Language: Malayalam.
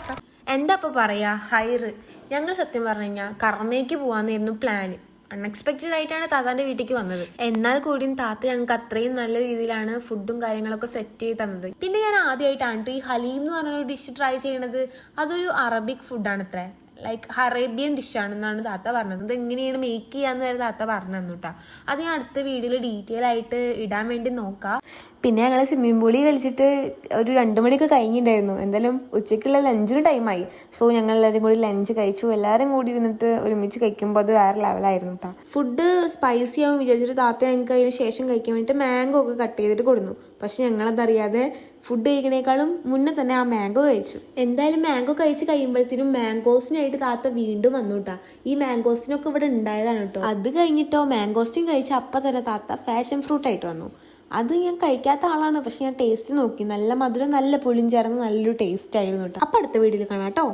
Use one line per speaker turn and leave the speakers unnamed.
താത്ത. എന്താ ഇപ്പൊ പറയാ, ഹൈറ്. ഞങ്ങൾ സത്യം പറഞ്ഞു കഴിഞ്ഞാൽ കർമ്മയ്ക്ക് പോവാന്നായിരുന്നു പ്ലാന്. അൺഎക്സ്പെക്റ്റഡ് ആയിട്ടാണ് താത്താന്റെ വീട്ടിലേക്ക് വന്നത്. എന്നാൽ കൂടിയും താത്ത ഞങ്ങൾക്ക് അത്രയും നല്ല രീതിയിലാണ് ഫുഡും കാര്യങ്ങളൊക്കെ സെറ്റ് ചെയ്ത് തന്നത്. പിന്നെ ഞാൻ ആദ്യമായിട്ടാണ് ഈ ഹലീം എന്ന് പറഞ്ഞൊരു ഡിഷ് ട്രൈ ചെയ്യണത്. അതൊരു അറബിക് ഫുഡാണ് അത്രേ, ലൈക്ക് അറേബ്യൻ ഡിഷാണെന്നാണ് താത്ത പറഞ്ഞത്. ഇത് എങ്ങനെയാണ് മേക്ക് ചെയ്യാന്ന് വരെ താത്ത പറഞ്ഞു തന്നു കേട്ടോ. അത് ഞാൻ അടുത്ത വീഡിയോയിൽ ഡീറ്റെയിൽ ആയിട്ട് ഇടാൻ വേണ്ടി നോക്കാം. പിന്നെ ഞങ്ങൾ സ്വിമ്മിംഗ് പൂളിൽ കളിച്ചിട്ട് ഒരു 2 മണിയൊക്കെ കഴിഞ്ഞിട്ടുണ്ടായിരുന്നു. എന്തായാലും ഉച്ചയ്ക്കുള്ള ലഞ്ചിന് ടൈമായി. സോ ഞങ്ങൾ എല്ലാവരും കൂടി ലഞ്ച് കഴിച്ചു. എല്ലാവരും കൂടി ഇരുന്നിട്ട് ഒരുമിച്ച് കഴിക്കുമ്പോൾ അത് വേറെ ലെവലായിരുന്നു കേട്ടോ. ഫുഡ് സ്പൈസി ആവും വിചാരിച്ചിട്ട് താത്ത ഞങ്ങൾക്ക് അതിന് ശേഷം കഴിക്കാൻ വേണ്ടിയിട്ട് മാംഗോ ഒക്കെ കട്ട് ചെയ്തിട്ട് കൊടുന്നു. പക്ഷെ ഞങ്ങളതറിയാതെ ഫുഡ് കഴിക്കണേക്കാളും മുന്നേ തന്നെ ആ മാംഗോ കഴിച്ചു. എന്തായാലും മാംഗോ കഴിച്ച് കഴിയുമ്പോഴത്തേനും മാംഗോസിനായിട്ട് താത്ത വീണ്ടും വന്നു കേട്ടോ. ഈ മാംഗോസിനൊക്കെ ഇവിടെ ഉണ്ടായതാണ് കേട്ടോ. അത് കഴിഞ്ഞിട്ടോ മാംഗോസ്റ്റിൻ കഴിച്ച അപ്പം തന്നെ താത്ത ഫാഷൻ ഫ്രൂട്ട് ആയിട്ട് വന്നു. അത് ഞാൻ കഴിക്കാത്ത ആളാണ്, പക്ഷെ ഞാൻ ടേസ്റ്റ് നോക്കി. നല്ല മധുരം നല്ല പുളിയും ചേർന്ന് നല്ലൊരു ടേസ്റ്റ് ആയിരുന്നു കേട്ടോ. അപ്പം അടുത്ത വീഡിയോയിൽ കാണാം കേട്ടോ.